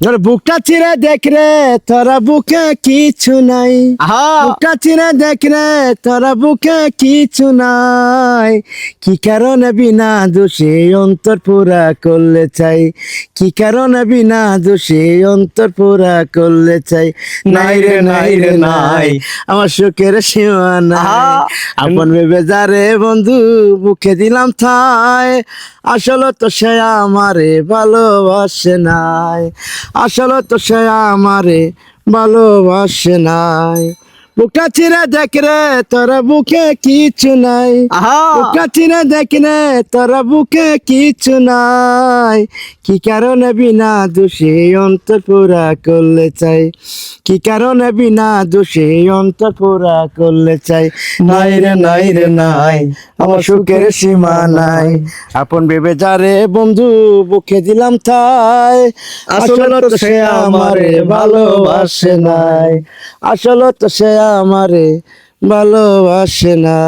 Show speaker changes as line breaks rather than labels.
তোর বুকটা চিরে দেখ রে তোরা বুকে কিছু নাই, বুকটা চিরে দেখ রে তোরা বুকে কিছু নাই। কি কারণে বিনা দোষে অন্তর পুরা করলে চাই, কি কারণে বিনা দোষে অন্তর পুরা করলে চাই। নাই রে নাই রে নাই আমার সুখের সীমা নাই, আপন ভেবে যারে বন্ধু বুকে দিলাম ঠাই। আসলে তো সে আমারে ভালোবাসে নাই, আসলে তো সে আমারে ভালোবাসে নাই। বুকটা চিরে দেখ রে তোরা বুকে কিছু নাই, বুকটা চিরে দেখ রে তোরা বুকে কিছু নাই। কি কারণে বিনা দোষে অন্তর পুরা করলে চাই, কি কারণে বিনা দোষে অন্তর পুরা করলে চাই। নাই রে নাই রে নাই আমার সুখের সীমা নাই, আপন ভেবে যারে বন্ধু বুকে দিলাম ঠাই। আসলে তো সে আমারে ভালোবাসে নাই, আসলে তো সে আমারে ভালোবাসে না।